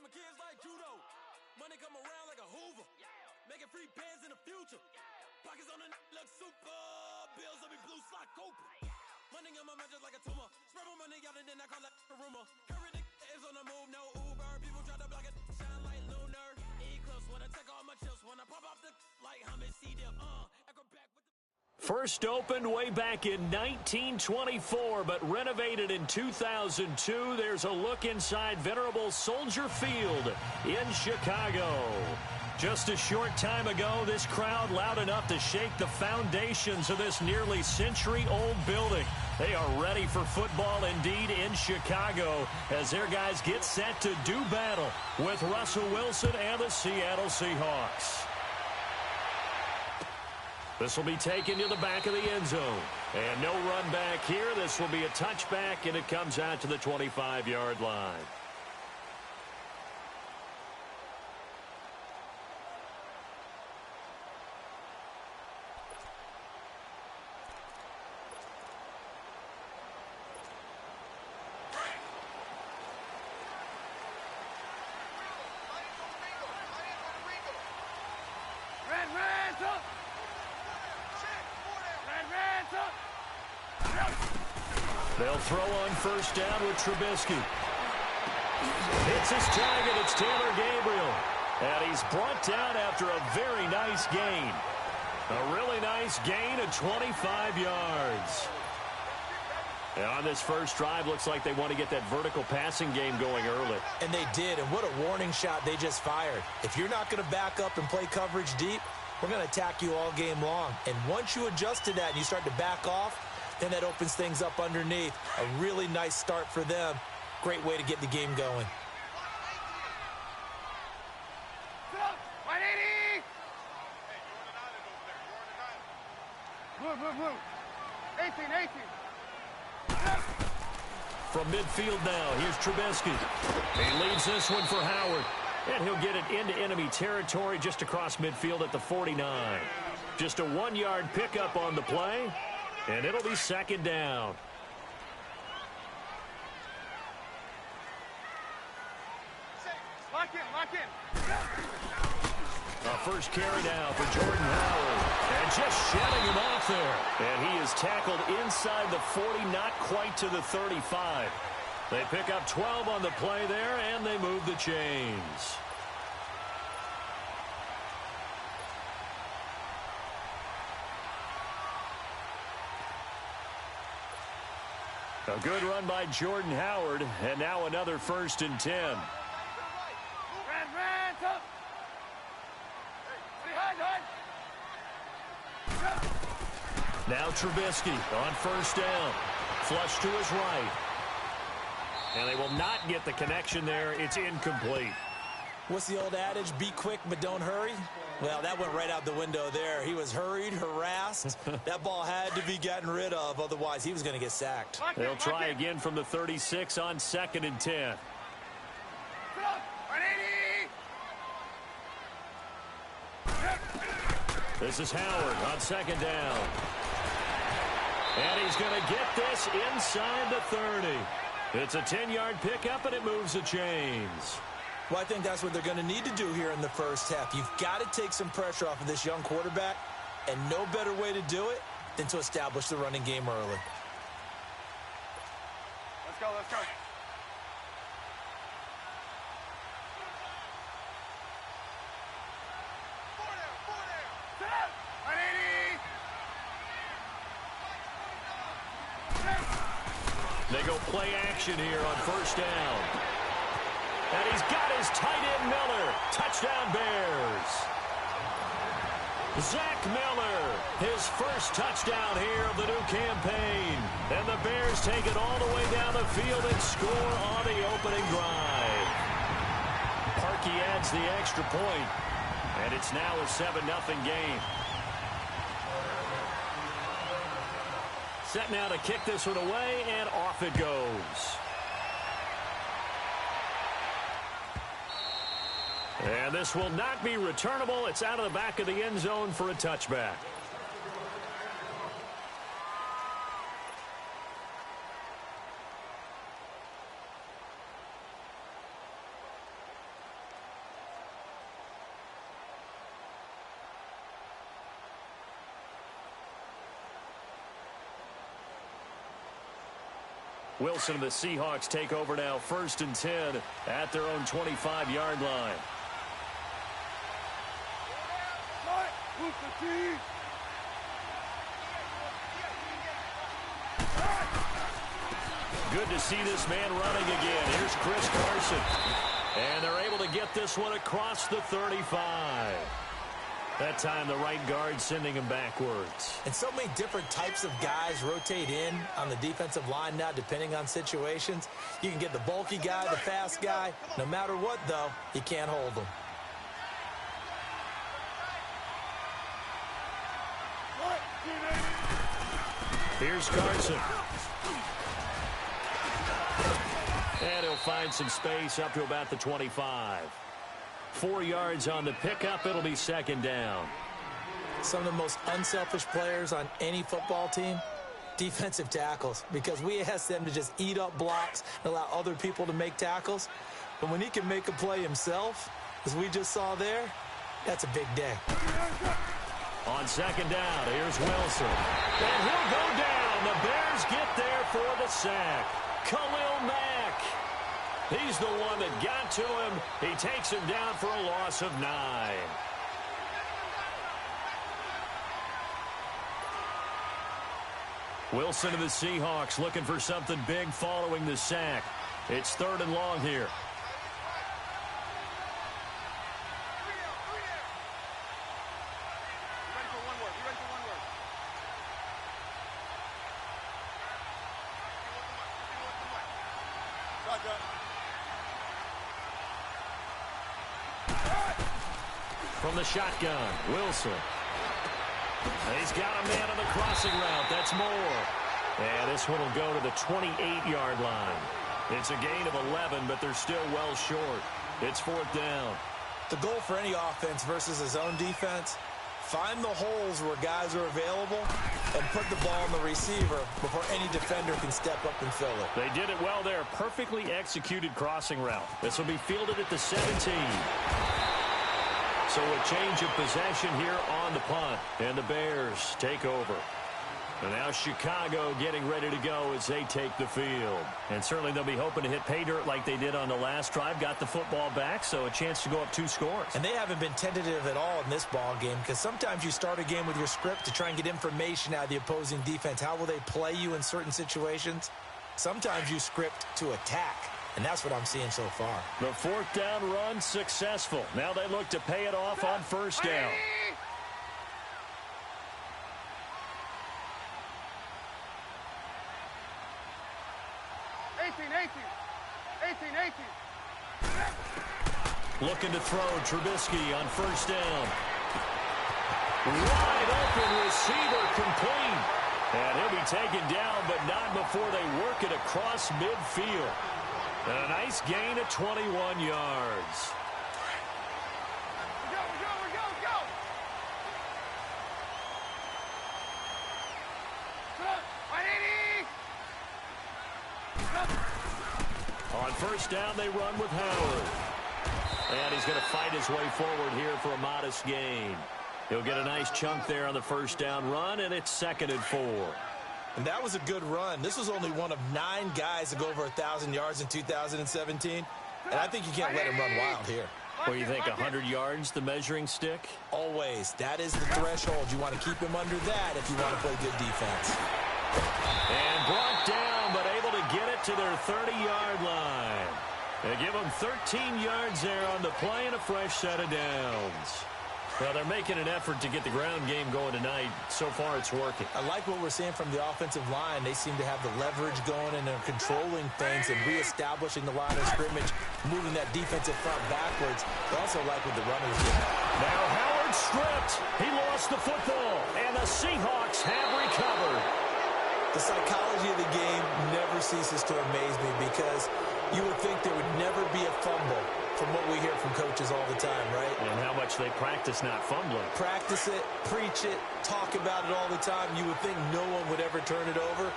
my kids like judo. Money come around like a Hoover. Making free bands in the future. Pockets on the look super. Bills on me blue slot Cooper. Money on my mind just like a tumor. Spread my money out and then I call it a rumor. Current is on the move, no Uber. People try to block it, shine like lunar. Eclipse when I take all my chips. When I pop off the like hummus, see them. Acrobat with the First opened way back in 1924, but renovated in 2002. There's a look inside venerable Soldier Field in Chicago. Just a short time ago, this crowd loud enough to shake the foundations of this nearly century-old building. They are ready for football indeed in Chicago as their guys get set to do battle with Russell Wilson and the Seattle Seahawks. This will be taken to the back of the end zone. And no run back here. This will be a touchback, and it comes out to the 25-yard line. They'll throw on first down with Trubisky. Hits his target. It's Taylor Gabriel. And he's brought down after a very nice gain. A really nice gain of 25 yards. And on this first drive, looks like they want to get that vertical passing game going early. And they did, and what a warning shot they just fired. If you're not going to back up and play coverage deep, we're going to attack you all game long. And once you adjust to that and you start to back off, then that opens things up underneath. A really nice start for them. Great way to get the game going. 180! Move. 18. From midfield now, here's Trubisky. He leads this one for Howard. And he'll get it into enemy territory just across midfield at the 49. Just a 1-yard pickup on the play. And it'll be second down. Lock in. A first carry now for Jordan Howard. And just shedding him off there. And he is tackled inside the 40, not quite to the 35. They pick up 12 on the play there, and they move the chains. A good run by Jordan Howard, and now another 1st and 10. Ran, top. Hide. Now Trubisky on first down. Flush to his right. And they will not get the connection there. It's incomplete. What's the old adage? Be quick, but don't hurry. Well, that went right out the window there. He was hurried, harassed. That ball had to be gotten rid of. Otherwise, he was going to get sacked. They'll try again from the 36 on 2nd and 10. 180! This is Howard on 2nd down. And he's going to get this inside the 30. It's a 10-yard pickup, and it moves the chains. Well, I think that's what they're going to need to do here in the first half. You've got to take some pressure off of this young quarterback, and no better way to do it than to establish the running game early. Let's go. Four down. 180! They go play action here on first down. And he's got his tight end Miller. Touchdown Bears. Zach Miller, his first touchdown here of the new campaign. And the Bears take it all the way down the field and score on the opening drive. Parkey adds the extra point. And it's now a 7-0 game. Set now to kick this one away, and off it goes. And this will not be returnable. It's out of the back of the end zone for a touchback. Wilson and the Seahawks take over now, 1st and 10 at their own 25-yard line. Good to see this man running again. Here's Chris Carson. And they're able to get this one across the 35. That time the right guard sending him backwards. And so many different types of guys rotate in on the defensive line now depending on situations. You can get the bulky guy, the fast guy. No matter what, though, you can't hold them. Here's Carson. And he'll find some space up to about the 25. 4 yards on the pickup. It'll be 2nd down. Some of the most unselfish players on any football team, defensive tackles, because we ask them to just eat up blocks and allow other people to make tackles. But when he can make a play himself, as we just saw there, that's a big day. On 2nd down, here's Wilson. And he'll go down. The Bears get there for the sack. Khalil Mack. He's the one that got to him. He takes him down for a loss of 9. Wilson and the Seahawks looking for something big following the sack. It's 3rd and long here. From the shotgun, Wilson. He's got a man on the crossing route. That's Moore. And this one will go to the 28-yard line. It's a gain of 11, but they're still well short. It's 4th down. The goal for any offense versus his own defense, find the holes where guys are available and put the ball on the receiver before any defender can step up and fill it. They did it well there. Perfectly executed crossing route. This will be fielded at the 17. So a change of possession here on the punt. And the Bears take over. And now Chicago getting ready to go as they take the field. And certainly they'll be hoping to hit pay dirt like they did on the last drive. Got the football back, so a chance to go up 2 scores. And they haven't been tentative at all in this ball game, because sometimes you start a game with your script to try and get information out of the opposing defense. How will they play you in certain situations? Sometimes you script to attack. And that's what I'm seeing so far. The 4th down run successful. Now they look to pay it off on 1st down. Looking to throw Trubisky on 1st down. Wide open receiver complete. And he'll be taken down, but not before they work it across midfield. And a nice gain of 21 yards. On 1st down, they run with Howard. And he's going to fight his way forward here for a modest gain. He'll get a nice chunk there on the 1st down run, and it's 2nd and 4. And that was a good run. This was only one of 9 guys to go over 1,000 yards in 2017. And I think you can't let him run wild here. What do you think, 100 yards, the measuring stick? Always. That is the threshold. You want to keep him under that if you want to play good defense. And brought down, but able to get it to their 30-yard line. They give them 13 yards there on the play and a fresh set of downs. Well, they're making an effort to get the ground game going tonight. So far, it's working. I like what we're seeing from the offensive line. They seem to have the leverage going, and they're controlling things and reestablishing the line of scrimmage, moving that defensive front backwards. I also like what the runners do. Now Howard stripped. He lost the football, and the Seahawks have recovered. The psychology of the game never ceases to amaze me, because you would think there would never be a fumble from what we hear from coaches all the time, right? And how much they practice not fumbling. Practice it, preach it, talk about it all the time. You would think no one would ever turn it over.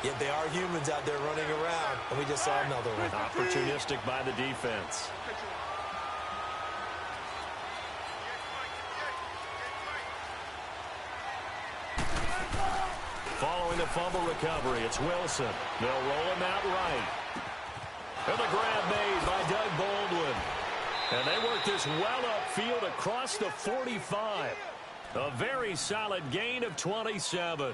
Yet they are humans out there running around, and we just saw another one. Opportunistic by the defense. Following the fumble recovery, it's Wilson. They'll roll him out right. And the grab made by Doug Baldwin. And they work this well upfield across the 45. A very solid gain of 27.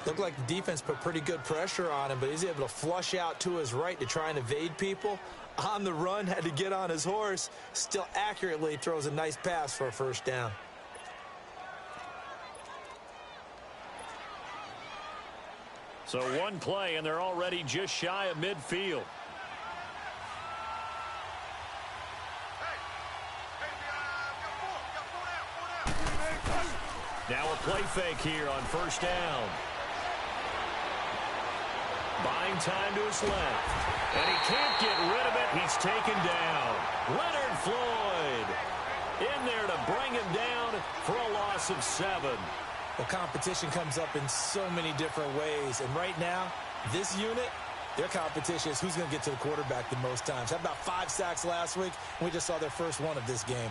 Looked like the defense put pretty good pressure on him, but he's able to flush out to his right to try and evade people. On the run, had to get on his horse. Still accurately throws a nice pass for a first down. So one play, and they're already just shy of midfield. Now a play fake here on first down. Buying time to his left. And he can't get rid of it. He's taken down. Leonard Floyd in there to bring him down for a loss of 7. Well, competition comes up in so many different ways. And right now, this unit, their competition is who's going to get to the quarterback the most times. Had about 5 sacks last week, and we just saw their first one of this game.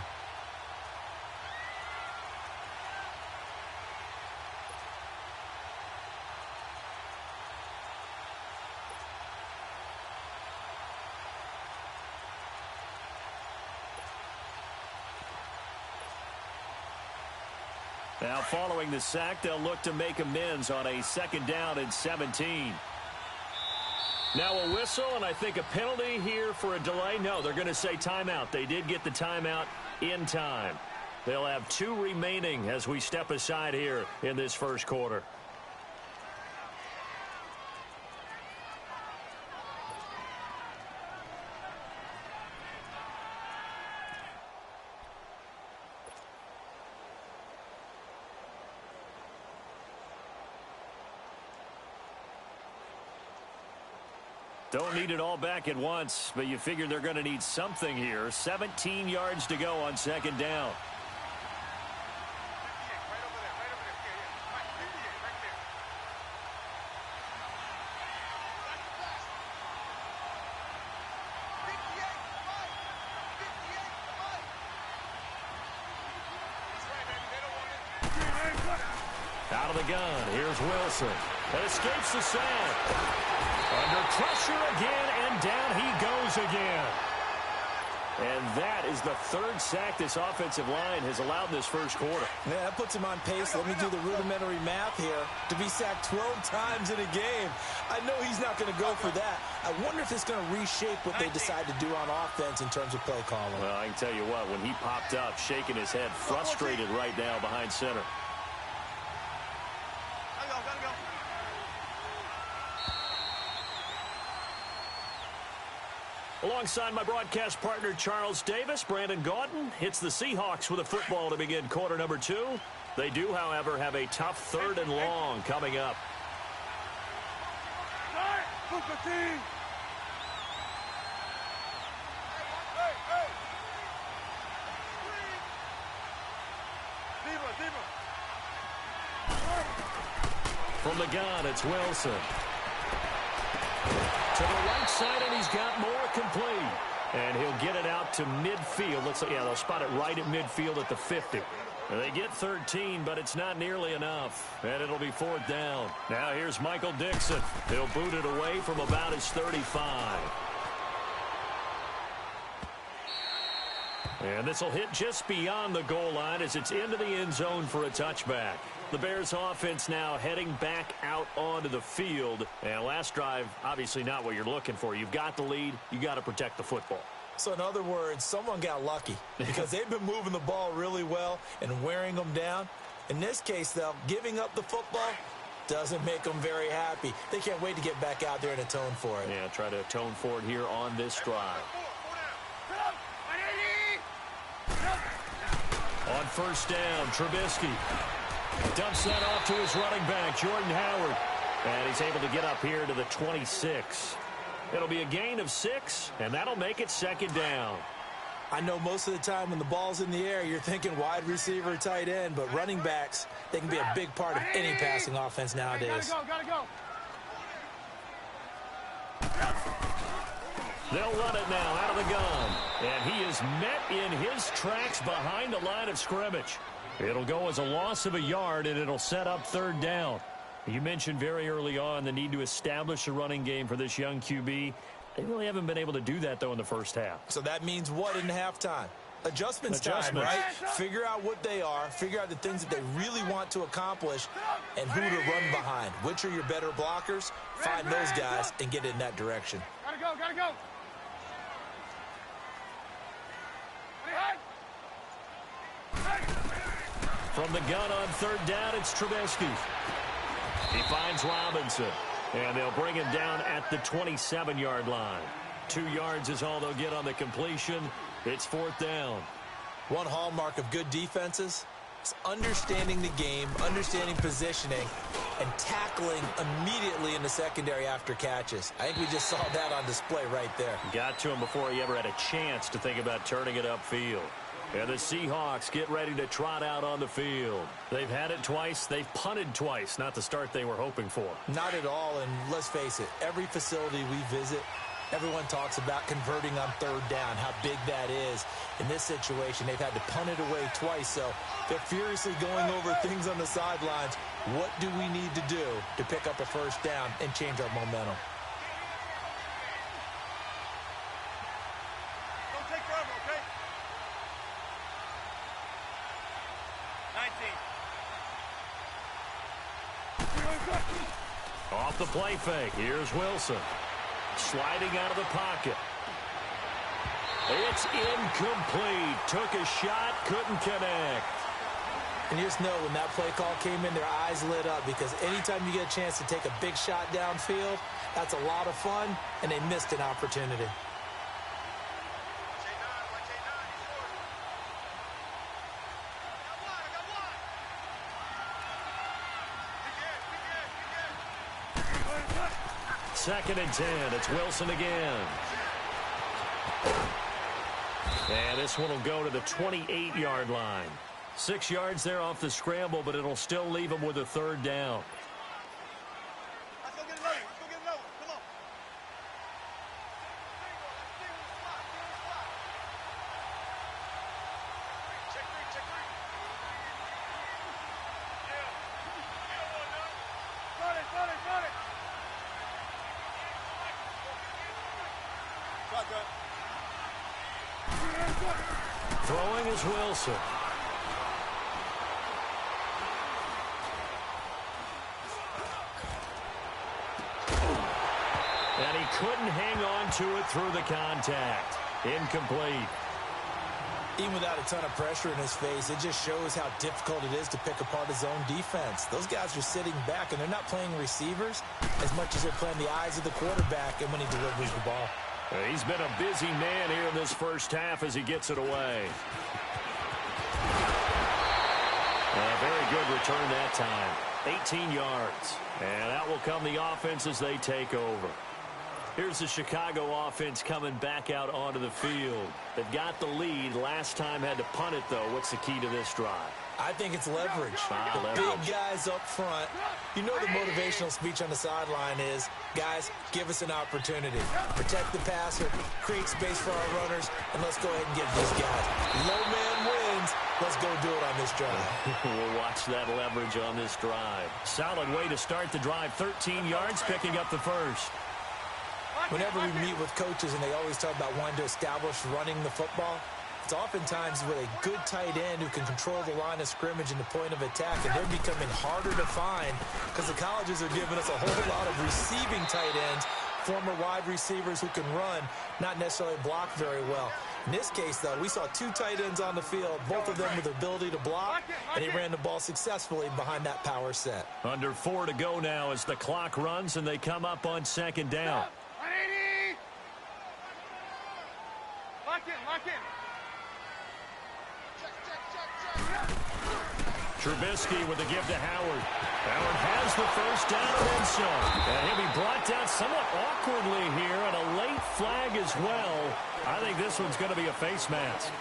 Now following the sack, they'll look to make amends on a second down and 17. Now a whistle, and I think a penalty here for a delay. No, they're going to say timeout. They did get the timeout in time. They'll have 2 remaining as we step aside here in this first quarter. Don't need it all back at once, but you figure they're going to need something here. 17 yards to go on second down. Out of the gun, here's Wilson. That escapes the sack. Under pressure again, and down he goes again. And that is the 3rd sack this offensive line has allowed this first quarter. Yeah, that puts him on pace. Let me do the rudimentary math here. To be sacked 12 times in a game. I know he's not going to go for that. I wonder if it's going to reshape what they decide to do on offense in terms of play calling. Well, I can tell you what, when he popped up, shaking his head, frustrated right now behind center. Alongside my broadcast partner, Charles Davis, Brandon Gaudin hits the Seahawks with a football to begin quarter number 2. They do, however, have a tough 3rd and long coming up. From the gun, it's Wilson. To the right side, and he's got more complete. And he'll get it out to midfield. Looks like, yeah, they'll spot it right at midfield at the 50. And they get 13, but it's not nearly enough. And it'll be 4th down. Now here's Michael Dixon. He'll boot it away from about his 35. And this will hit just beyond the goal line as it's into the end zone for a touchback. The Bears offense now heading back out onto the field. And last drive, obviously not what you're looking for. You've got the lead. You got to protect the football. So in other words, someone got lucky because they've been moving the ball really well and wearing them down. In this case, though, giving up the football doesn't make them very happy. They can't wait to get back out there and atone for it. Yeah, try to atone for it here on this drive. On first down, Trubisky dumps that off to his running back, Jordan Howard. And he's able to get up here to the 26. It'll be a gain of 6, and that'll make it second down. I know most of the time when the ball's in the air, you're thinking wide receiver, tight end, but running backs, they can be a big part of any passing offense nowadays. Gotta go. They'll run it now out of the gun. And he is met in his tracks behind the line of scrimmage. It'll go as a loss of a yard, and it'll set up 3rd down. You mentioned very early on the need to establish a running game for this young QB. They really haven't been able to do that, though, in the first half. So that means what in halftime? Adjustments time, right? Figure out what they are, figure out the things that they really want to accomplish, and who to run behind. Which are your better blockers? Find those guys and get in that direction. Gotta go, gotta go. From the gun on third down, it's Trubisky. He finds Robinson, and they'll bring him down at the 27-yard line. 2 yards is all they'll get on the completion. It's fourth down. One hallmark of good defenses is understanding the game, understanding positioning, and tackling immediately in the secondary after catches. I think we just saw that on display right there. Got to him before he ever had a chance to think about turning it upfield. And the Seahawks get ready to trot out on the field. They've had it twice. They've punted twice. Not the start they were hoping for. Not at all, and let's face it, every facility we visit, everyone talks about converting on third down, how big that is. In this situation, they've had to punt it away twice, so they're furiously going over things on the sidelines. What do we need to do to pick up a first down and change our momentum? Don't take forever, okay? 19. Off the play fake, here's Wilson. Sliding out of the pocket. It's incomplete. Took a shot, couldn't connect. And you just know when that play call came in, their eyes lit up, because anytime you get a chance to take a big shot downfield, that's a lot of fun, and they missed an opportunity. Second and 10. It's Wilson again. And this one will go to the 28-yard line. 6 yards there off the scramble, but it'll still leave him with a third down. Let's go get another one. Let's go get another one. Come on. Check three, check three. Yeah. Got it, got it, got it. Shotgun. Throwing is Wilson. And he couldn't hang on to it through the contact. Incomplete. Even without a ton of pressure in his face, it just shows how difficult it is to pick apart his own defense. Those guys are sitting back, and they're not playing receivers as much as they're playing the eyes of the quarterback and when he delivers the ball. He's been a busy man here in this first half as he gets it away. A very good return that time. 18 yards. And out will come the offense as they take over. Here's the Chicago offense coming back out onto the field. They've got the lead. Last time had to punt it, though. What's the key to this drive? I think it's leverage. The big guys up front. You know the motivational speech on the sideline is, guys, give us an opportunity. Protect the passer, create space for our runners, and let's go ahead and get these guys. Low man wins. Let's go do it on this drive. We'll watch that leverage on this drive. Solid way to start the drive. 13 yards, picking up the first. Whenever we meet with coaches and they always talk about wanting to establish running the football, it's oftentimes with a good tight end who can control the line of scrimmage and the point of attack, and they're becoming harder to find because the colleges are giving us a whole lot of receiving tight ends, former wide receivers who can run, not necessarily block very well. In this case, though, we saw 2 tight ends on the field, both of them with the ability to block, and he ran the ball successfully behind that power set. Under 4 to go now as the clock runs and they come up on second down. 180. Lock in, lock in. Trubisky with the give to Howard. Howard has the first down and then some. And he'll be brought down somewhat awkwardly here, and a late flag as well. I think this one's going to be a face mask.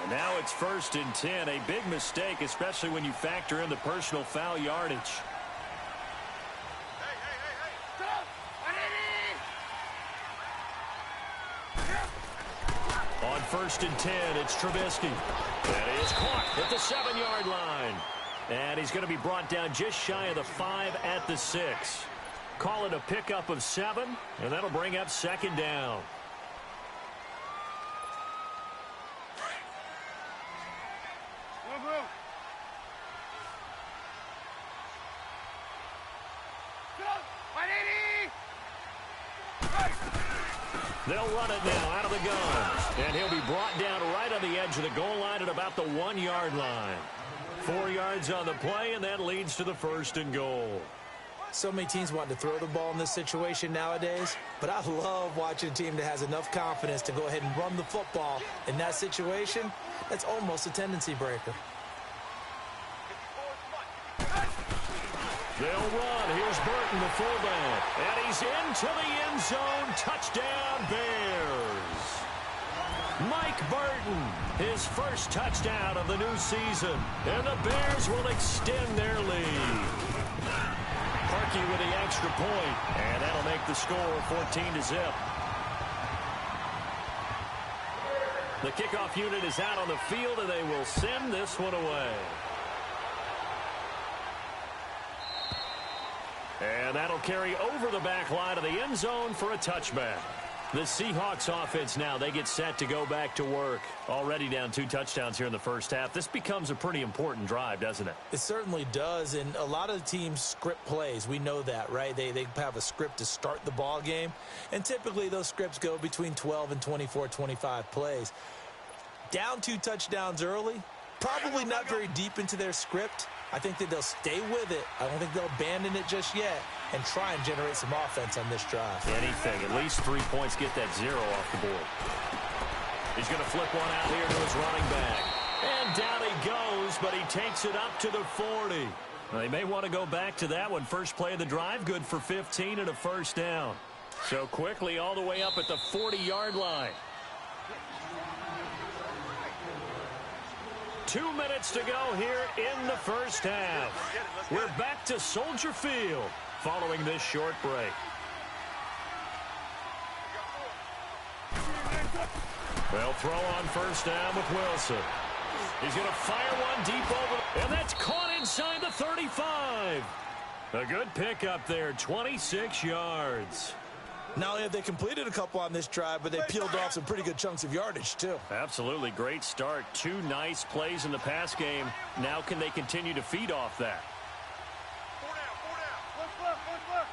And now it's 1st and 10. A big mistake, especially when you factor in the personal foul yardage. On 1st and 10, it's Trubisky. And he is caught at the 7-yard line. And he's going to be brought down just shy of the 5 at the 6. Call it a pickup of 7, and that'll bring up second down. They'll run it now out of the gun. And he'll be brought down right on the edge of the goal line at about the 1-yard line. 4 yards on the play, and that leads to the 1st and goal. So many teams want to throw the ball in this situation nowadays, but I love watching a team that has enough confidence to go ahead and run the football. In that situation, that's almost a tendency breaker. They'll run. Here's Burton, the fullback. And he's into the end zone. Touchdown, Bears. Mike Burton, his first touchdown of the new season. And the Bears will extend their lead. Harkey with the extra point. And that'll make the score 14-0. The kickoff unit is out on the field, and they will send this one away. And that'll carry over the back line of the end zone for a touchback. The Seahawks offense now, they get set to go back to work. Already down 2 touchdowns here in the first half. This becomes a pretty important drive, doesn't it? It certainly does, and a lot of the teams script plays. We know that, right? They have a script to start the ball game, and typically those scripts go between 12 and 24, 25 plays. Down 2 touchdowns early, probably not very deep into their script. I think that they'll stay with it. I don't think they'll abandon it just yet and try and generate some offense on this drive. Anything. At least 3 points, get that 0 off the board. He's going to flip one out here to his running back. And down he goes, but he takes it up to the 40. Well, they may want to go back to that one. First play of the drive, good for 15 and a first down. So quickly all the way up at the 40-yard line. 2 minutes to go here in the first half. We're back to Soldier Field following this short break. They'll throw on first down with Wilson. He's going to fire one deep over, and that's caught inside the 35. A good pickup there, 26 yards. Not only have they completed a couple on this drive, but they peeled off some pretty good chunks of yardage, too. Absolutely. Great start. 2 nice plays in the pass game. Now can they continue to feed off that? 4 down, 4 down. What's left?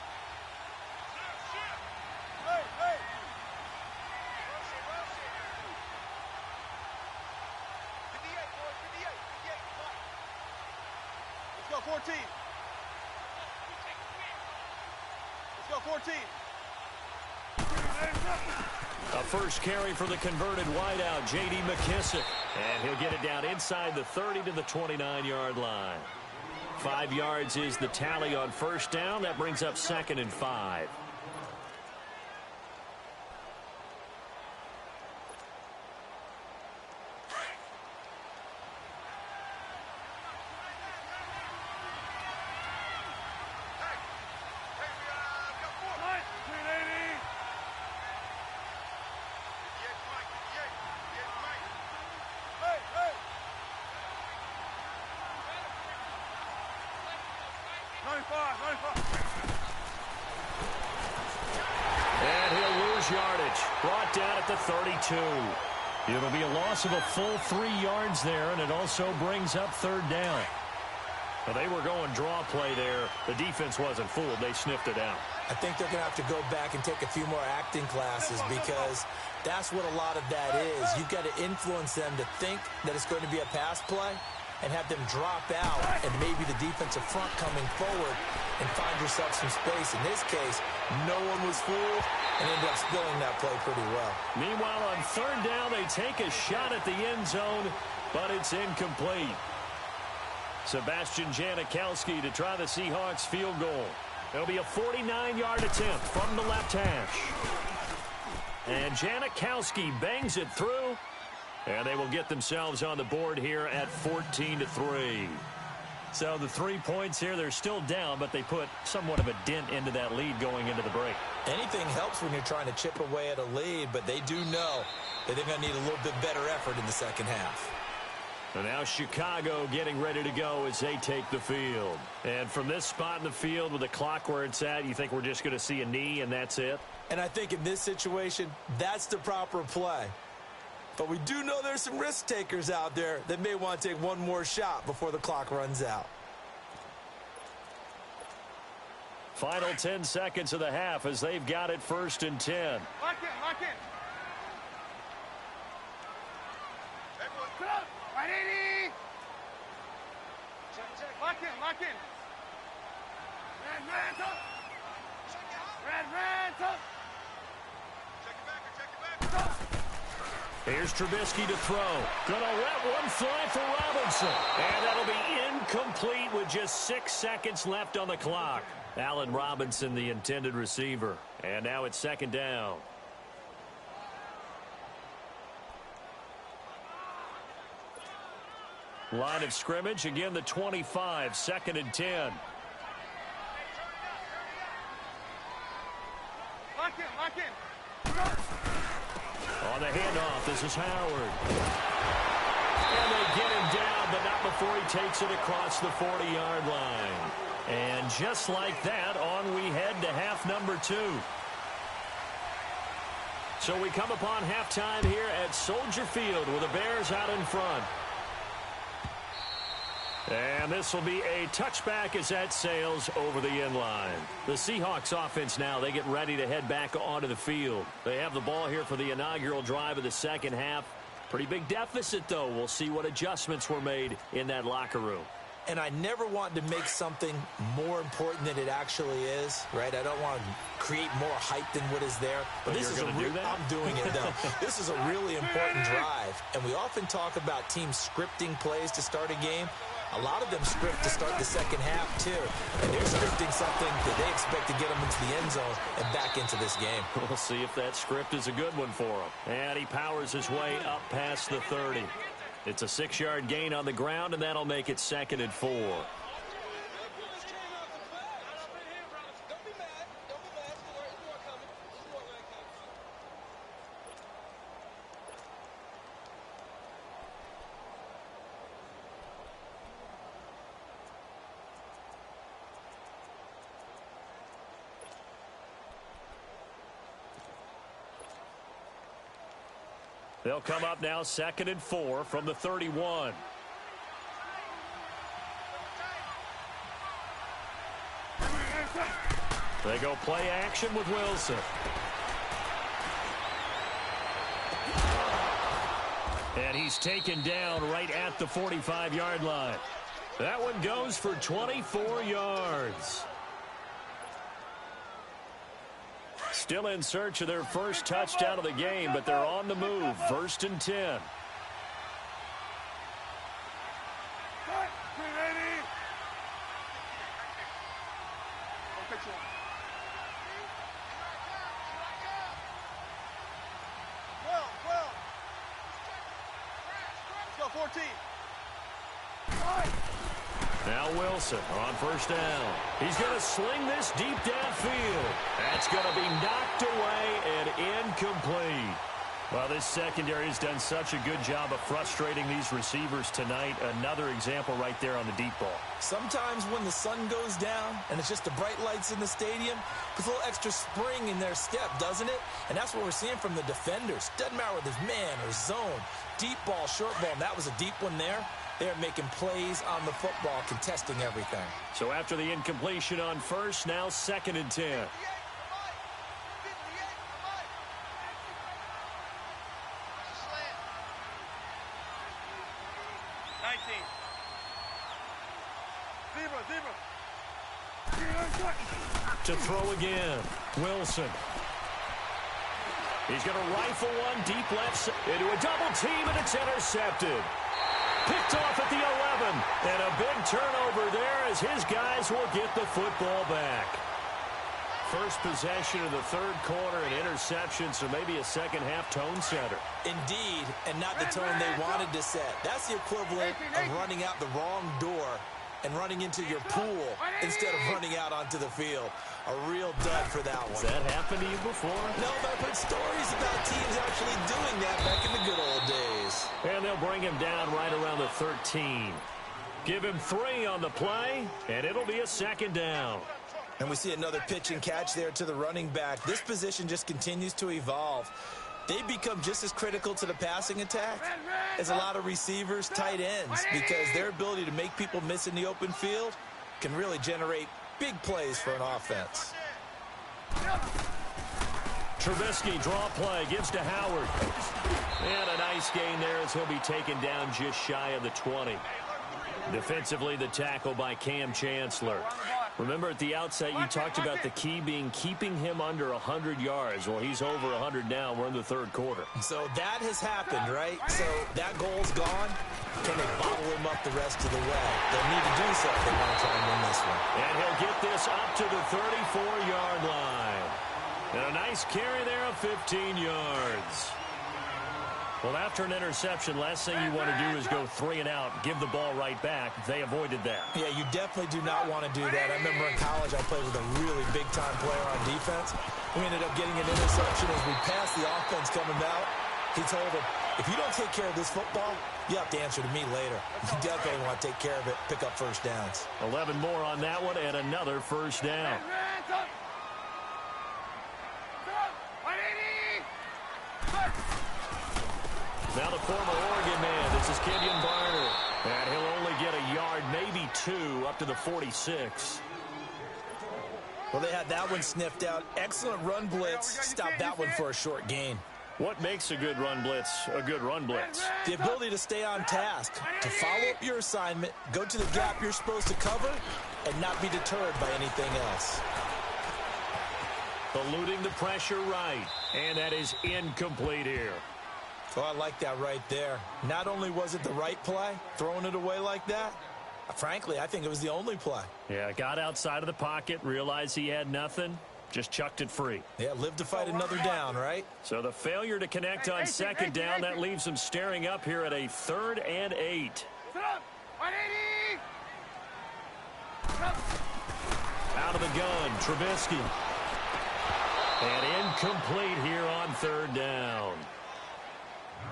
Hey. Let's go, 14. Let's go, 14. A first carry for the converted wideout, J.D. McKissick. And he'll get it down inside the 30 to the 29-yard line. 5 yards is the tally on first down. That brings up 2nd and 5. And he'll lose yardage. Brought down at the 32. It'll be a loss of a full 3 yards there, and it also brings up 3rd down. Well, they were going draw play there. The defense wasn't fooled. They sniffed it out. I think they're going to have to go back and take a few more acting classes because that's what a lot of that is. You've got to influence them to think that it's going to be a pass play and have them drop out and maybe the defensive front coming forward and find yourself some space. In this case, no one was fooled and ended up spilling that play pretty well. Meanwhile, on 3rd down, they take a shot at the end zone, but it's incomplete. Sebastian Janikowski to try the Seahawks field goal. It'll be a 49-yard attempt from the left hash. And Janikowski bangs it through. And they will get themselves on the board here at 14-3. So the 3 points here, they're still down, but they put somewhat of a dent into that lead going into the break. Anything helps when you're trying to chip away at a lead, but they do know that they're going to need a little bit better effort in the second half. And now Chicago getting ready to go as they take the field. And from this spot in the field with the clock where it's at, you think we're just going to see a knee and that's it? And I think in this situation, that's the proper play. But we do know there's some risk takers out there that may want to take one more shot before the clock runs out. Final 10 seconds of the half as they've got it 1st and 10. Lock in, lock in. Everyone, put up. Right, 80. Check. Lock in. Red, up. Red, up. Check it back. Here's Trubisky to throw. Gonna let one fly for Robinson. And that'll be incomplete with just 6 seconds left on the clock. Allen Robinson, the intended receiver. And now it's 2nd down. Line of scrimmage, again the 25, 2nd and 10. Lock in. On the handoff, this is Howard. And they get him down, but not before he takes it across the 40-yard line. And just like that, on we head to half number 2. So we come upon halftime here at Soldier Field with the Bears out in front. And this will be a touchback as that sails over the end line. The Seahawks offense now, they get ready to head back onto the field. They have the ball here for the inaugural drive of the second half. Pretty big deficit, though. We'll see what adjustments were made in that locker room. And I never want to make something more important than it actually is, right? I don't want to create more hype than what is there. But this is I'm doing it, though. This is a really important drive. And we often talk about teams scripting plays to start a game. A lot of them script to start the second half, too. And they're scripting something that they expect to get them into the end zone and back into this game. We'll see if that script is a good one for him. And he powers his way up past the 30. It's a 6-yard gain on the ground, and that'll make it 2nd and 4. They'll come up now 2nd and 4 from the 31. They go play action with Wilson. And he's taken down right at the 45-yard line. That one goes for 24 yards. Still in search of their first touchdown of the game, but they're on the move. 1st and 10. Let's go, 14. Now Wilson on 1st down. He's going to sling this deep downfield. That's going to be knocked away and incomplete. Well, this secondary has done such a good job of frustrating these receivers tonight. Another example right there on the deep ball. Sometimes when the sun goes down and it's just the bright lights in the stadium, puts a little extra spring in their step, doesn't it? And that's what we're seeing from the defenders. Doesn't matter whether it's man or zone, deep ball, short ball. And that was a deep one there. They're making plays on the football, contesting everything. So after the incompletion on 1st, now 2nd and 10. 19. Zebra. To throw again, Wilson. He's going to rifle one deep left into a double team, and it's intercepted. Picked off at the 11, and a big turnover there as his guys will get the football back. First possession of the 3rd quarter, an interception, so maybe a second-half tone setter. Indeed, and not the tone they wanted to set. That's the equivalent of running out the wrong door and running into your pool instead of running out onto the field. A real dud for that one. Has that happened to you before? No, but I've heard stories about teams actually doing that back in the good old days. And they'll bring him down right around the 13. Give him 3 on the play, and it'll be a second down. And we see another pitch and catch there to the running back. This position just continues to evolve. They become just as critical to the passing attack as a lot of receivers, tight ends, because their ability to make people miss in the open field can really generate big plays for an offense. Trubisky, draw play, gives to Howard. And a nice gain there as he'll be taken down just shy of the 20. Defensively, the tackle by Cam Chancellor. Remember at the outset, you talked about the key being keeping him under 100 yards. Well, he's over 100 now. We're in the third quarter. So that has happened, right? So that goal's gone. Can they bottle him up the rest of the way? They'll need to do so if they want to try and win this one. And he'll get this up to the 34-yard line. And a nice carry there of 15 yards. Well, after an interception, last thing you want to do is go 3 and out, give the ball right back. They avoided that. Yeah, you definitely do not want to do that. I remember in college I played with a really big-time player on defense. We ended up getting an interception as we passed the offense coming out. He told him, if you don't take care of this football, you have to answer to me later. You definitely want to take care of it, pick up first downs. 11 more on that one and another first down. Now the former Oregon man, this is Kenyon Barner. And he'll only get a yard, maybe 2, up to the 46. Well, they had that one sniffed out. Excellent run blitz. Stopped that one for a short gain. What makes a good run blitz a good run blitz? The ability to stay on task, to follow up your assignment, go to the gap you're supposed to cover, and not be deterred by anything else. Eluding the pressure right, and that is incomplete here. Oh, I like that right there. Not only was it the right play, throwing it away like that, frankly, I think it was the only play. Yeah, got outside of the pocket, realized he had nothing, just chucked it free. Yeah, live to fight another down, right? So the failure to connect on second down, that leaves him staring up here at a 3rd and 8. Out of the gun, Trubisky. And incomplete here on 3rd down.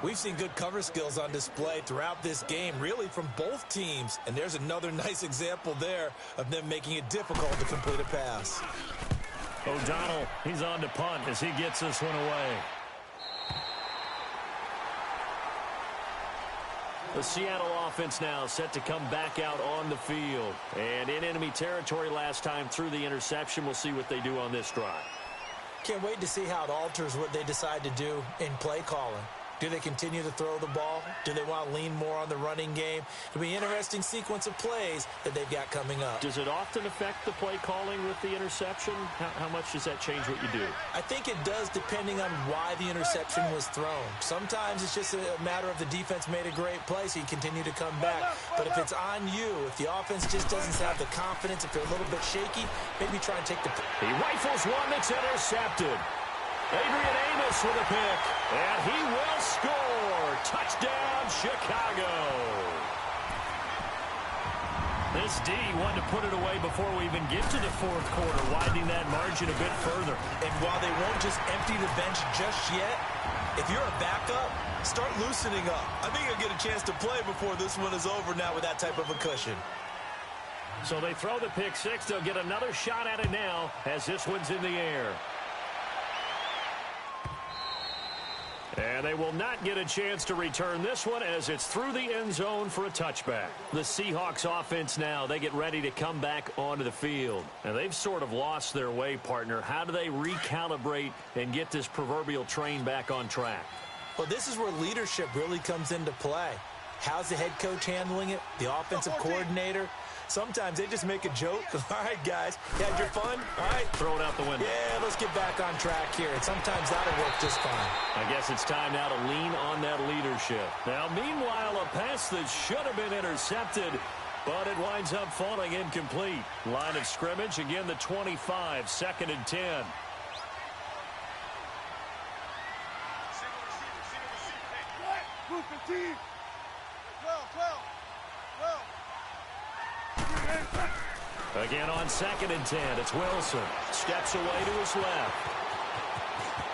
We've seen good cover skills on display throughout this game, really from both teams. And there's another nice example there of them making it difficult to complete a pass. O'Donnell, he's on to punt as he gets this one away. The Seattle offense now set to come back out on the field. And in enemy territory last time through the interception. We'll see what they do on this drive. Can't wait to see how it alters what they decide to do in play calling. Do they continue to throw the ball? Do they want to lean more on the running game? It'll be an interesting sequence of plays that they've got coming up. Does it often affect the play calling with the interception? How much does that change what you do? I think it does depending on why the interception was thrown. Sometimes it's just a matter of the defense made a great play, so you continue to come back. But if it's on you, if the offense just doesn't have the confidence, if they're a little bit shaky, maybe try and take the... He rifles one that's intercepted. Adrian Amos with a pick, and he will score. Touchdown, Chicago. This D wanted to put it away before we even get to the 4th quarter, widening that margin a bit further. And while they won't just empty the bench just yet, if you're a backup, start loosening up. I think you'll get a chance to play before this one is over now with that type of a cushion. So they throw the pick 6. They'll get another shot at it now as this one's in the air. And they will not get a chance to return this one as it's through the end zone for a touchback. The Seahawks offense now, they get ready to come back onto the field. And they've sort of lost their way, partner. How do they recalibrate and get this proverbial train back on track? Well, this is where leadership really comes into play. How's the head coach handling it? The offensive coordinator? Sometimes they just make a joke. All right, guys, you had your fun? All right. Throw it out the window. Yeah, let's get back on track here. And sometimes that'll work just fine. I guess it's time now to lean on that leadership. Now, meanwhile, a pass that should have been intercepted, but it winds up falling incomplete. Line of scrimmage, again, the 25, 2nd and 10. Move 15. 12. Again on 2nd and 10, it's Wilson. Steps away to his left.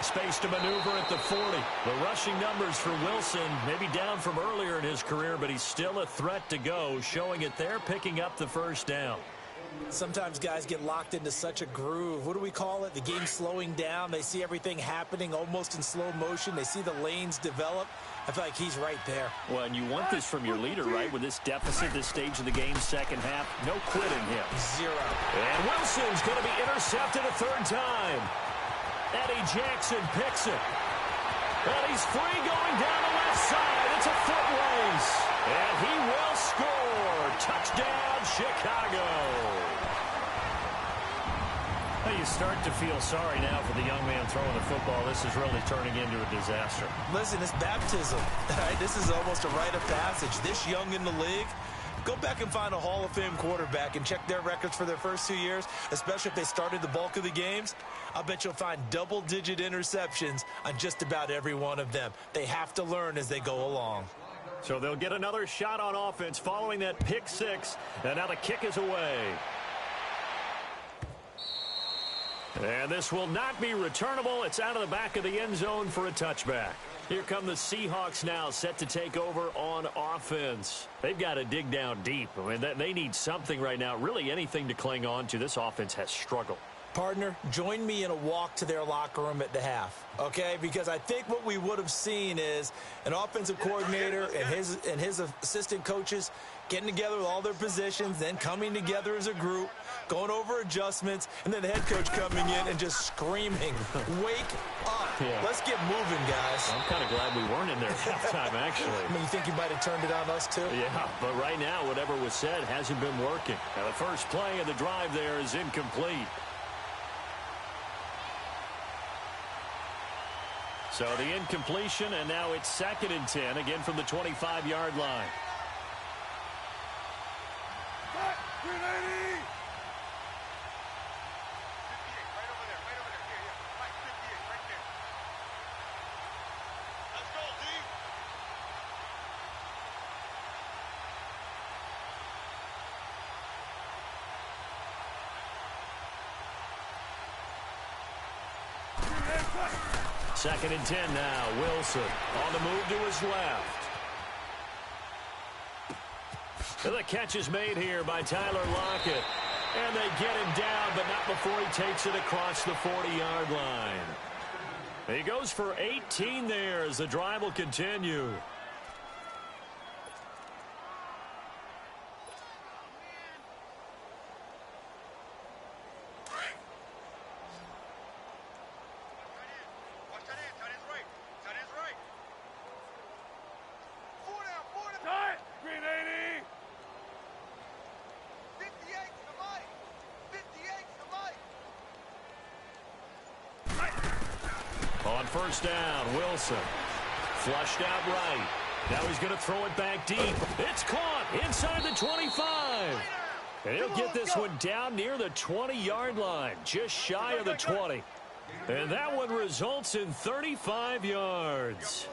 Space to maneuver at the 40. The rushing numbers for Wilson, maybe down from earlier in his career, but he's still a threat to go, showing it there, picking up the first down. Sometimes guys get locked into such a groove. What do we call it? The game slowing down. They see everything happening almost in slow motion. They see the lanes develop. I feel like he's right there. Well, and you want this from your leader, right? With this deficit, this stage of the game, second half, no quitting him. 0. And Wilson's going to be intercepted a third time. Eddie Jackson picks it. And he's free going down the left side. It's a foot race. And he will score. Touchdown, Chicago. Well, you start to feel sorry now for the young man throwing the football. This is really turning into a disaster. Listen, it's baptism. Right? This is almost a rite of passage. This young in the league, go back and find a Hall of Fame quarterback and check their records for their first 2 years, especially if they started the bulk of the games. I'll bet you'll find double-digit interceptions on just about every one of them. They have to learn as they go along. So they'll get another shot on offense following that pick six. And now the kick is away. And this will not be returnable. It's out of the back of the end zone for a touchback. Here come the Seahawks now, set to take over on offense. They've got to dig down deep. I mean, they need something right now, really anything to cling on to. This offense has struggled. Partner, join me in a walk to their locker room at the half, okay? Because I think what we would have seen is an offensive coordinator and his assistant coaches getting together with all their positions, then coming together as a group, going over adjustments, and then the head coach coming in and just screaming, wake up. Yeah. Let's get moving, guys. I'm kind of glad we weren't in there at halftime, actually. I mean, you think you might have turned it on us, too? Yeah, but right now, whatever was said hasn't been working. Now, the first play of the drive there is incomplete. So the incompletion, and now it's 2nd and 10, again from the 25-yard line. Second and 10 now. Wilson on the move to his left. The catch is made here by Tyler Lockett. And they get him down, but not before he takes it across the 40-yard line. He goes for 18 there as the drive will continue. First down, Wilson. Flushed out right. Now he's going to throw it back deep. It's caught inside the 25. And he'll get this one down near the 20-yard line, just shy of the 20. And that one results in 35 yards.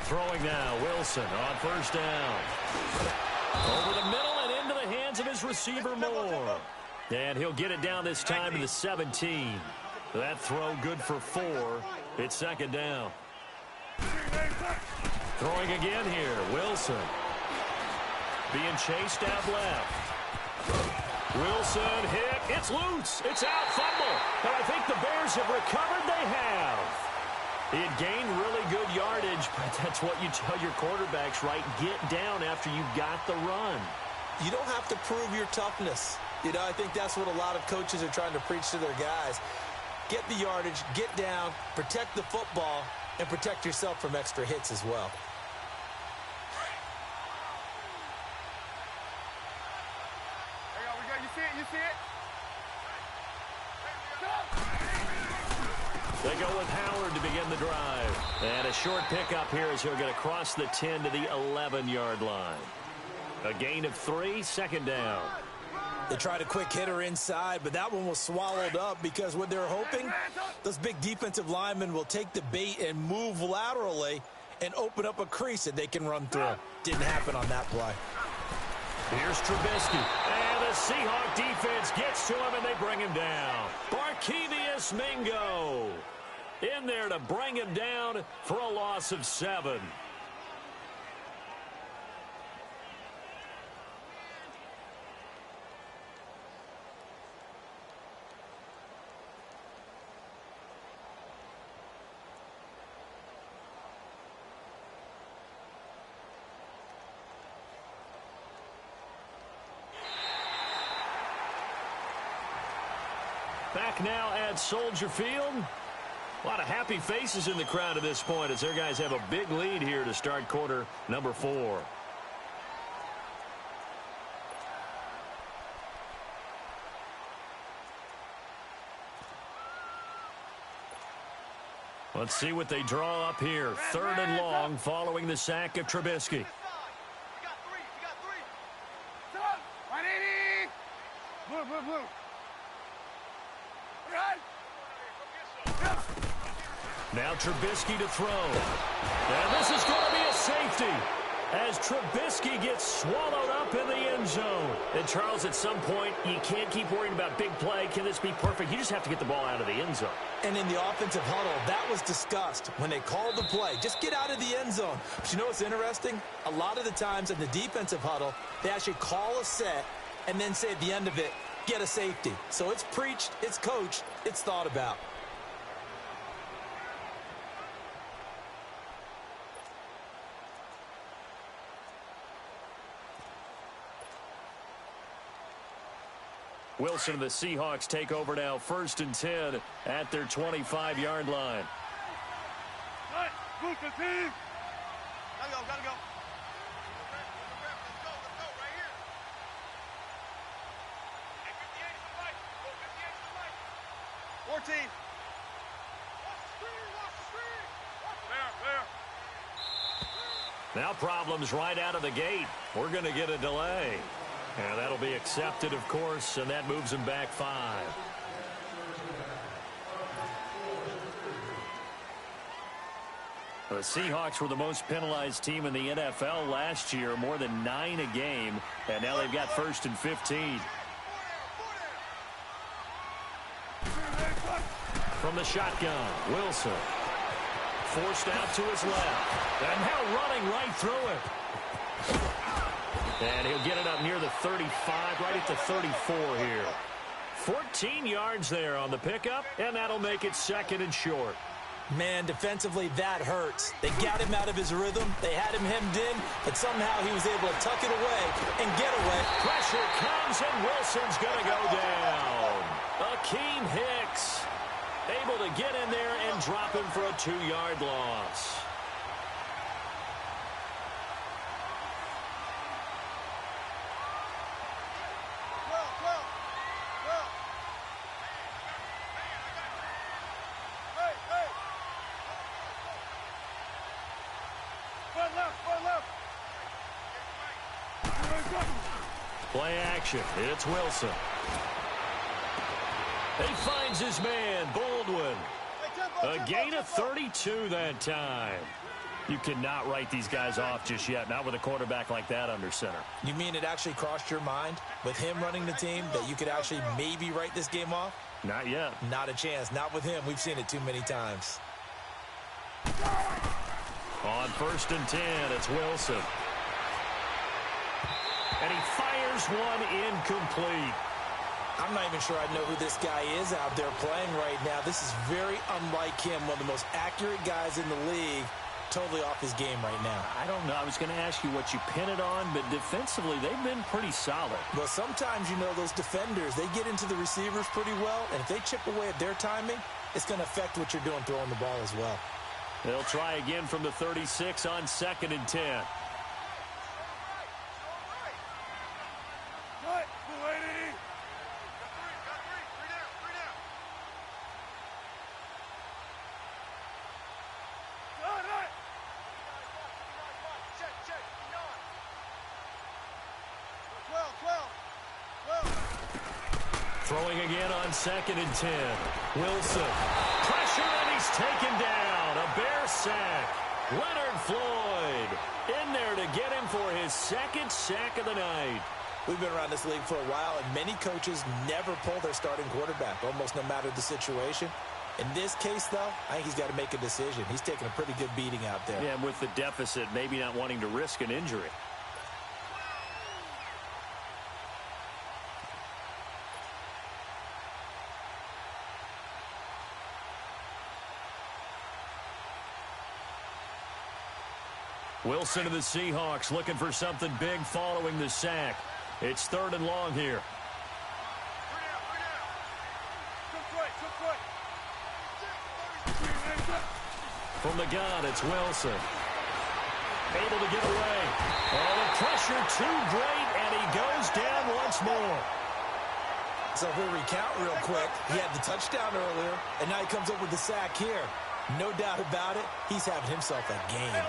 Throwing now, Wilson on first down. Over the middle and into the hands of his receiver Moore. And he'll get it down this time to the 17. That throw good for 4. It's 2nd down. Throwing again here, Wilson. Being chased out left. Wilson hit. It's loose. It's out. Fumble. And I think the Bears have recovered. They have. He had gained really good yardage, but that's what you tell your quarterbacks, right? Get down after you got the run. You don't have to prove your toughness. You know, I think that's what a lot of coaches are trying to preach to their guys. Get the yardage, get down, protect the football, and protect yourself from extra hits as well. You see it? You see it? They go with Howard to begin the drive. And a short pickup here as he'll get across the 10 to the 11-yard line. A gain of 3, 2nd down. They tried a quick hitter inside, but that one was swallowed up because what they're hoping, those big defensive linemen will take the bait and move laterally and open up a crease that they can run through. Didn't happen on that play. Here's Trubisky. And the Seahawk defense gets to him, and they bring him down. Barkevious Mingo in there to bring him down for a loss of 7. Back now at Soldier Field. A lot of happy faces in the crowd at this point as their guys have a big lead here to start quarter number 4. Let's see what they draw up here. 3rd and long following the sack of Trubisky. Now Trubisky to throw. And this is going to be a safety as Trubisky gets swallowed up in the end zone. And, Charles, at some point, you can't keep worrying about big play. Can this be perfect? You just have to get the ball out of the end zone. And in the offensive huddle, that was discussed when they called the play. Just get out of the end zone. But you know what's interesting? A lot of the times in the defensive huddle, they actually call a set and then say at the end of it, get a safety. So it's preached, it's coached, it's thought about. Wilson and the Seahawks take over now, 1st and 10 at their 25-yard line. Gotta go. Let's go right here. 14. Now problems right out of the gate. We're going to get a delay. And that'll be accepted, of course, and that moves him back 5. The Seahawks were the most penalized team in the NFL last year, more than 9 a game, and now they've got 1st and 15. From the shotgun, Wilson. Forced out to his left. And now running right through it. And he'll get it up near the 35, right at the 34 here. 14 yards there on the pickup, and that'll make it 2nd and short. Man, defensively, that hurts. They got him out of his rhythm. They had him hemmed in, but somehow he was able to tuck it away and get away. Pressure comes, and Wilson's going to go down. Akeem Hicks able to get in there and drop him for a 2-yard loss. Play action. It's Wilson. He finds his man, Baldwin. A gain of 32 that time. You cannot write these guys off just yet, not with a quarterback like that under center. You mean it actually crossed your mind with him running the team that you could actually maybe write this game off? Not yet. Not a chance. Not with him. We've seen it too many times. On 1st and 10, it's Wilson. And he fires one incomplete. I'm not even sure I know who this guy is out there playing right now. This is very unlike him, one of the most accurate guys in the league. Totally off his game right now. I don't know. I was going to ask you what you pin it on, but defensively, they've been pretty solid. Well, sometimes, you know, those defenders, they get into the receivers pretty well, and if they chip away at their timing, it's going to affect what you're doing throwing the ball as well. They'll try again from the 36 on 2nd and 10. Throwing again on 2nd and 10. Wilson. Pressure, and he's taken down. A bear sack. Leonard Floyd in there to get him for his 2nd sack of the night. We've been around this league for a while, and many coaches never pull their starting quarterback, almost no matter the situation. In this case, though, I think he's got to make a decision. He's taking a pretty good beating out there. Yeah, and with the deficit, maybe not wanting to risk an injury. Wilson of the Seahawks looking for something big following the sack. It's 3rd and long here. From the gun, it's Wilson. Able to get away. Oh, the pressure too great, and he goes down once more. So if we recount real quick, he had the touchdown earlier, and now he comes up with the sack here. No doubt about it, he's having himself a game.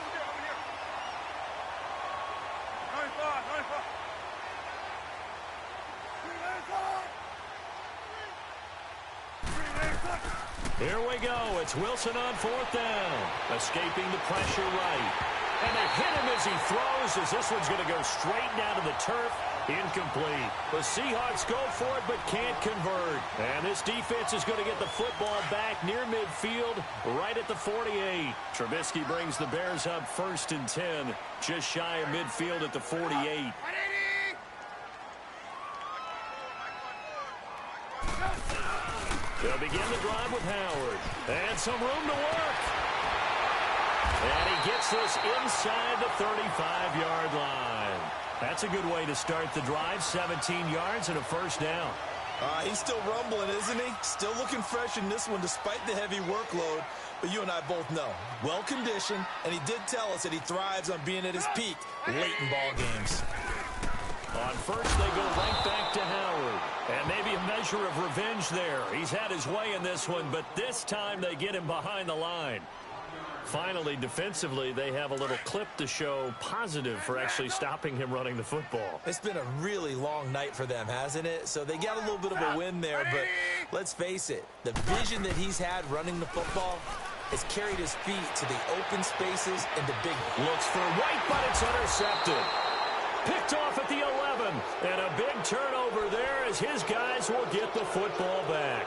Here we go. It's Wilson on 4th down. Escaping the pressure right. And they hit him as he throws, as this one's going to go straight down to the turf. Incomplete. The Seahawks go for it but can't convert. And this defense is going to get the football back near midfield, right at the 48. Trubisky brings the Bears up 1st and 10, just shy of midfield at the 48. They'll begin the drive with Howard. And some room to work. And he gets this inside the 35-yard line. That's a good way to start the drive. 17 yards and a 1st down. He's still rumbling, isn't he? Still looking fresh in this one despite the heavy workload. But you and I both know, well-conditioned, and he did tell us that he thrives on being at his peak late in ball games. On 1st, they go right back to Howard. And maybe a measure of revenge there. He's had his way in this one, but this time they get him behind the line. Finally, defensively, they have a little clip to show positive for actually stopping him running the football. It's been a really long night for them, hasn't it? So they got a little bit of a win there, but let's face it, the vision that he's had running the football has carried his feet to the open spaces and the big. Looks for White, but it's intercepted. Picked off at the 11, and a big turnover there as his guys will get the football back.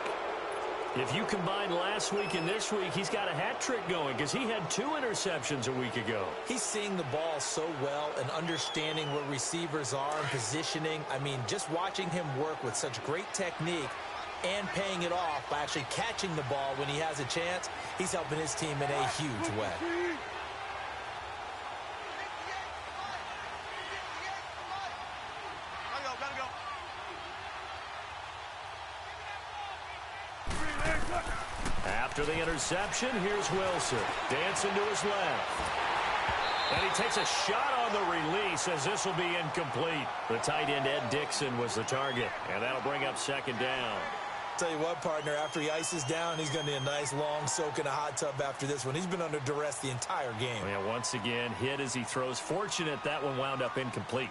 If you combine last week and this week, he's got a hat trick going because he had 2 interceptions a week ago. He's seeing the ball so well and understanding where receivers are and positioning. I mean, just watching him work with such great technique and paying it off by actually catching the ball when he has a chance, he's helping his team in a huge way. After the interception, here's Wilson. Dancing to his left. And he takes a shot on the release as this will be incomplete. The tight end, Ed Dixon, was the target. And that'll bring up 2nd down. Tell you what, partner, after he ices down, he's going to need a nice long soak in a hot tub after this one. He's been under duress the entire game. Yeah, once again, hit as he throws. Fortunate that one wound up incomplete.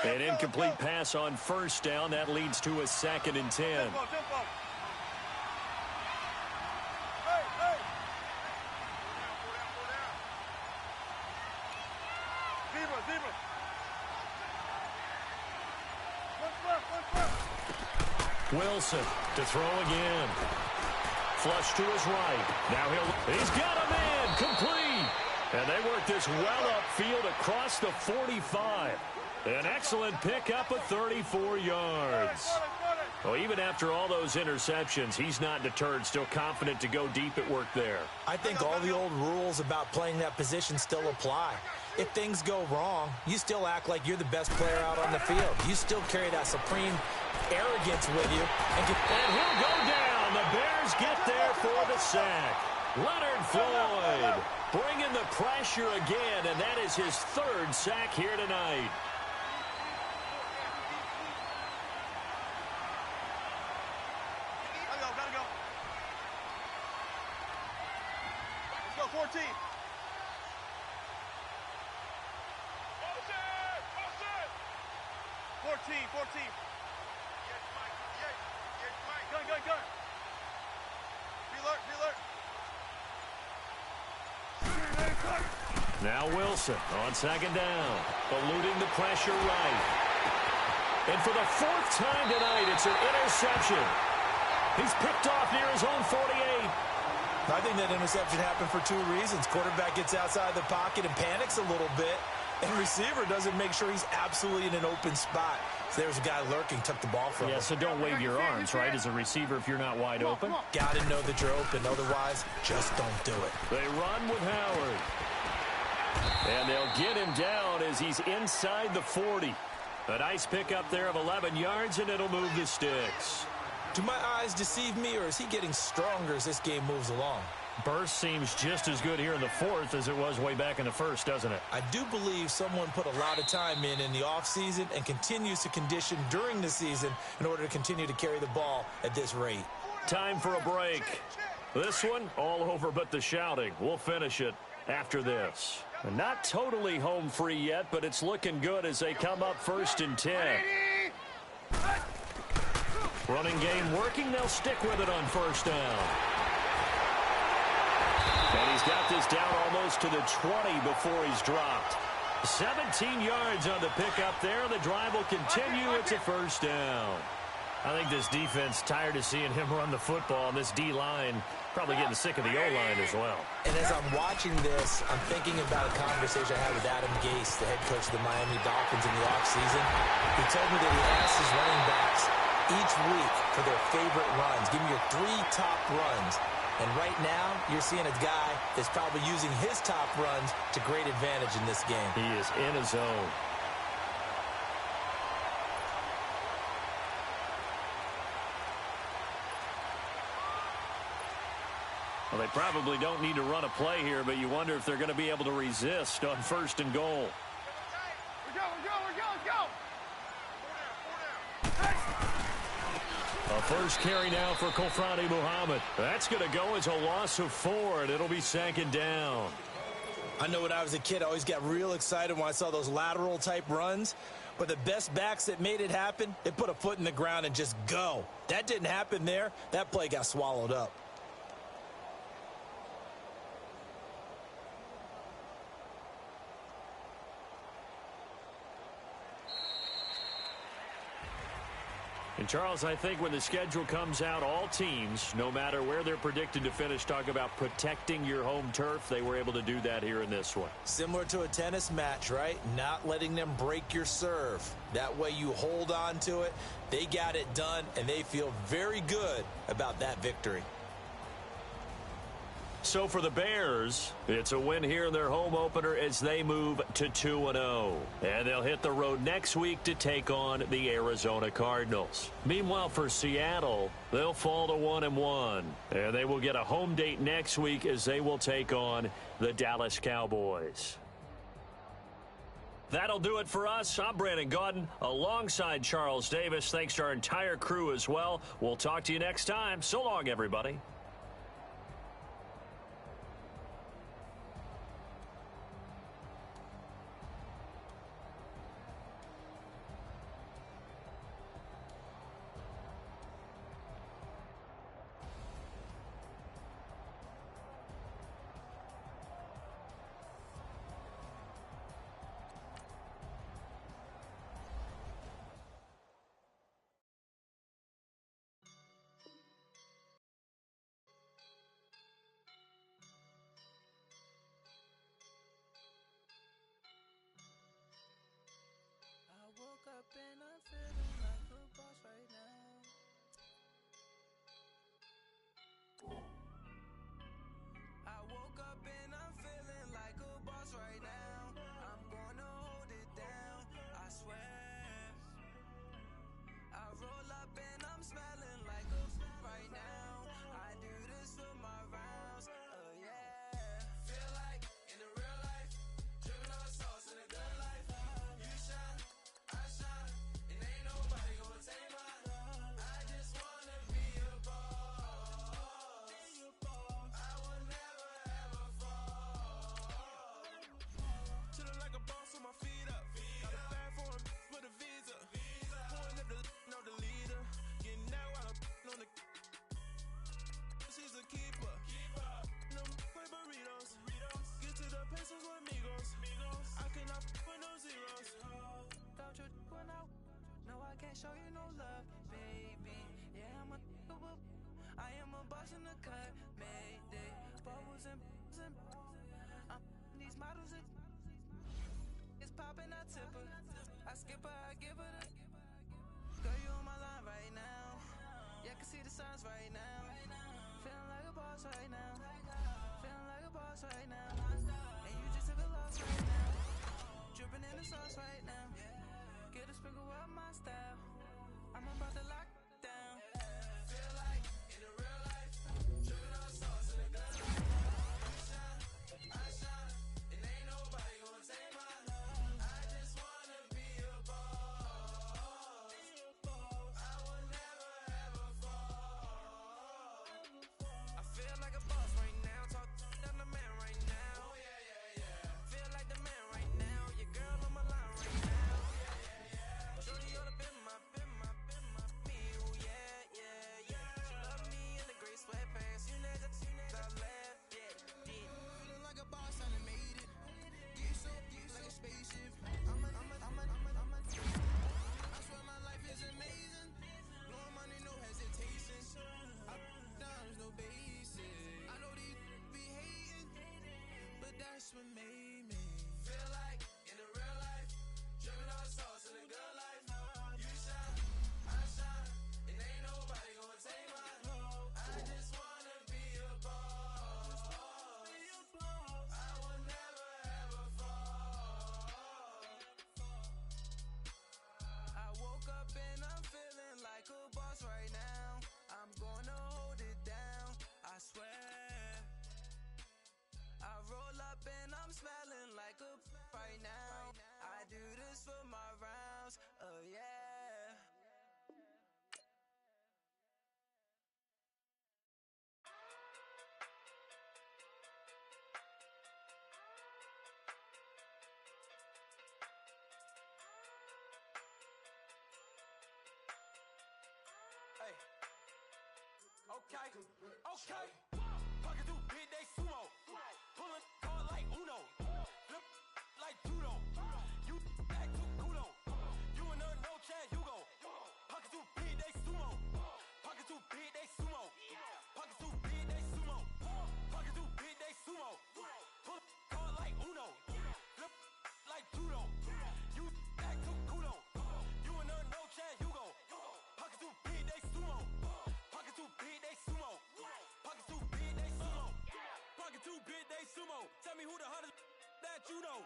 An incomplete pass on 1st down. That leads to a 2nd and 10. Tempo. Zebra. Wilson to throw again. Flush to his right. Now he's got a man. Complete. And they work this well upfield across the 45. An excellent pickup of 34 yards. Well, even after all those interceptions, he's not deterred, still confident to go deep at work there. I think all the old rules about playing that position still apply. If things go wrong, you still act like you're the best player out on the field. You still carry that supreme arrogance with you. And he'll go down. The Bears get there for the sack. Leonard Floyd bringing the pressure again, and that is his 3rd sack here tonight. Gotta go. Let's go, 14. 14. Gun. Be alert. Now Wilson on second down, eluding the pressure right. And for the fourth time tonight, it's an interception. He's picked off near his own 48. I think that interception happened for two reasons. Quarterback gets outside the pocket and panics a little bit, and receiver doesn't make sure he's absolutely in an open spot. So there's a guy lurking, took the ball from him. Yeah, so don't wave your arms, right, as a receiver if you're not wide open. Got to know that you're open. Otherwise, just don't do it. They run with Howard. And they'll get him down as he's inside the 40. A nice pickup there of 11 yards, and it'll move the sticks. Do my eyes deceive me, or is he getting stronger as this game moves along? Burst seems just as good here in the fourth as it was way back in the first, doesn't it? I do believe someone put a lot of time in the offseason and continues to condition during the season in order to continue to carry the ball at this rate. Time for a break. This one, all over but the shouting. We'll finish it after this. Not totally home free yet, but it's looking good as they come up 1st and 10. Running game working. They'll stick with it on 1st down. And he's got this down almost to the 20 before he's dropped. 17 yards on the pickup there. The drive will continue. It's a 1st down. I think this defense tired of seeing him run the football. This D-line probably getting sick of the O-line as well. And as I'm watching this, I'm thinking about a conversation I had with Adam Gase, the head coach of the Miami Dolphins in the offseason. He told me that he asked his running backs each week for their favorite runs. Give me your 3 top runs. And right now, you're seeing a guy that's probably using his top runs to great advantage in this game. He is in his zone. Well, they probably don't need to run a play here, but you wonder if they're going to be able to resist on 1st and goal. Let's go. A first carry now for Kofrani Muhammad. That's going to go as a loss of 4, and it'll be 2nd down. I know when I was a kid, I always got real excited when I saw those lateral-type runs. But the best backs that made it happen, they put a foot in the ground and just go. That didn't happen there. That play got swallowed up. And, Charles, I think when the schedule comes out, all teams, no matter where they're predicted to finish, talk about protecting your home turf. They were able to do that here in this one. Similar to a tennis match, right? Not letting them break your serve. That way you hold on to it. They got it done, and they feel very good about that victory. So for the Bears, it's a win here in their home opener as they move to 2-0. And they'll hit the road next week to take on the Arizona Cardinals. Meanwhile, for Seattle, they'll fall to 1-1. And they will get a home date next week as they will take on the Dallas Cowboys. That'll do it for us. I'm Brandon Gaudin alongside Charles Davis. Thanks to our entire crew as well. We'll talk to you next time. So long, everybody. can't show you no love, baby. Yeah, I'm a I am a boss in the cut, mayday. Bubbles and I'm these models and it's popping, I tip her. I skip her, I give her the. Girl, you on my line right now. Yeah, I can see the signs right now. Feeling like a boss right now. Feeling like a boss right now. And you just took a loss right now. Dripping in the sauce right now. Get a sprinkle up my style. I'm about to lock down. Feel like in the real life, dripping on sauce in the good life. You shine, I shine, and ain't nobody gonna take my love. I just wanna be a boss. I will never ever fall. I feel like a boss right now. Talk to the man right now. Oh yeah, yeah, yeah. Feel like the man right now. Your girl on my line right now. Oh yeah, yeah, yeah. Shorty oughta been my me. Oh yeah, yeah, yeah. She love me in the gray sweatpants. You never I left, yeah. Feeling like a boss, I done made it. Get so like a spaceship. I swear my life is amazing. Blowing money, no hesitation. Up, down, no basic. I know these be hating, but that's what made me feel like in the real life, dripping on sauce in the good life. You shine, I shine, and ain't nobody gonna take my love. I just wanna be a boss. I will never ever fall. I woke up and I'm feeling like a boss right now. I'm gonna hold it down, I swear. I roll up and I'm smelling like a right now. I do this for my rounds, oh yeah. Hey. Okay. Pocket through big day sumo. Pulling card like Uno. Flip like judo. You act too kudo. You and her no Chad Hugo. Pocket through big day sumo. Pocket through big day sumo. Pocket through big day sumo. Pocket through big day sumo. Pull card like Uno. Flip like judo. You act too kudo. You and her no Chad Hugo. Pocket through big day sumo. Pocket too big, they sumo. Pocket too big, they sumo. Pocket too big, they sumo. Tell me who the hottest that you know.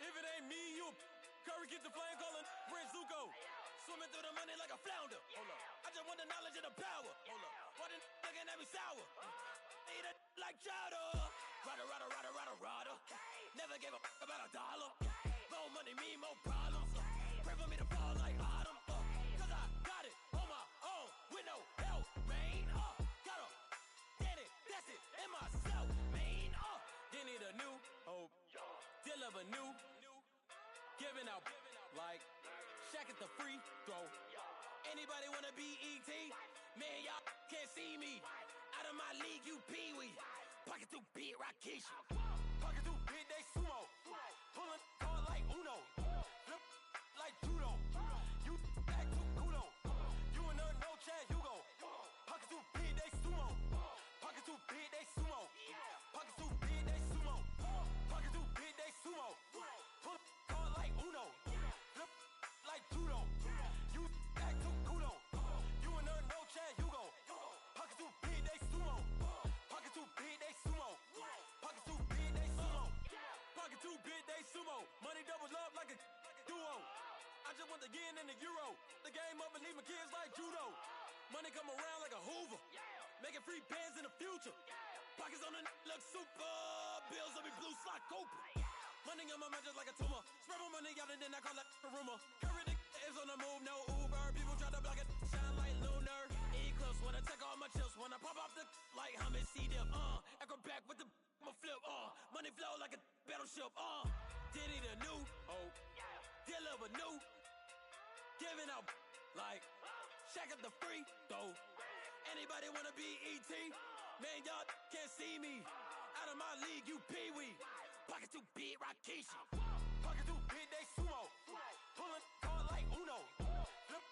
If it ain't me, you Curry get the flame calling Prince Zuko. Swimming through the money like a flounder. Hold up. I just want the knowledge and the power. Hold up. Why the looking at me sour? Eat it like chowder. Rada. Never gave a about a dollar. More money, me, more problems. Pray for me to fall like autumn. Cause I got it on my own with no help, man. Got a get it, that's it, in myself, man. They need a new hope, deal of a new, giving out like Shaq at the free throw. Anybody wanna be ET? Man, y'all can't see me. Out of my league, you pee-wee. Pocket too big, Rakeisha. Pocket too big, they sumo. Pulling card like Uno. Flip like judo. You act too kudo. You and her no Chad Hugo. Pocket too big, they sumo. Pocket too big, they sumo. Pocket too big, they sumo. Pocket too big, they sumo. Pull card like Uno. Flip like judo. You act too kudo. You and her no Chad Hugo. Pocket too big, they sumo. Pocket too big, they sumo. Pocket too big, they sumo. Pocket too big, they sumo. Money doubles up like a duo. I just want the yen and the euro. The game up and leave my kids like judo. Money come around like a Hoover. Making free bands in the future. Pockets on the look super. Bills on me blue slot Cooper. Money on my mind just like a tumor. Spread my money out and then I call that a rumor. Curry the is on the move, no Uber. People try to block it, shine like lunar. Eclipse when I take all my chips. When I pop off the like hummus C-dip. Echo back with the flip. Money flow like a battleship. Diddy the new hope. Deal of a new. Giving out like Shaq at the free throw. Anybody wanna be ET? Man, y'all can't see me. Out of my league, you pee-wee. Pocket too big, Rakeisha. Pocket too big, they sumo. Pulling card like Uno. Flip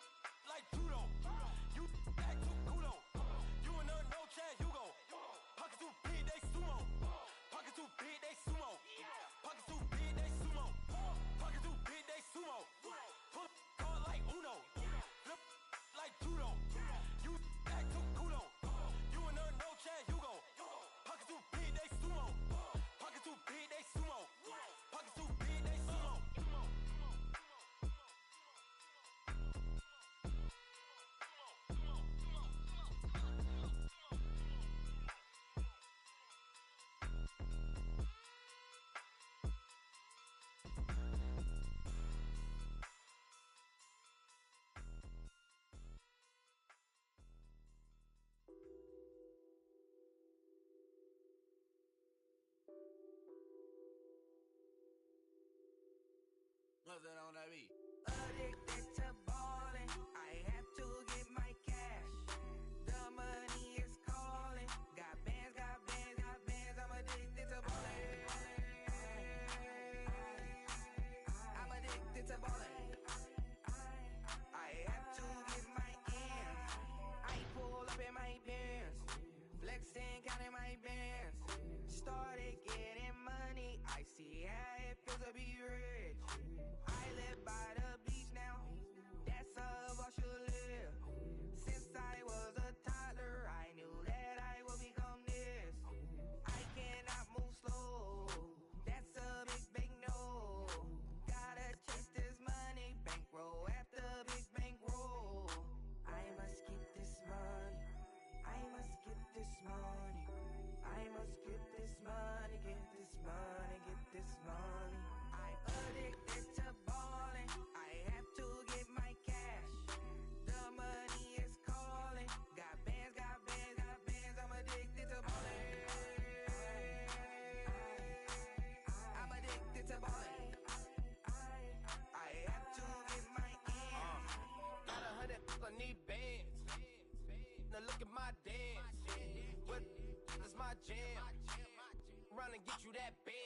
get you that bed.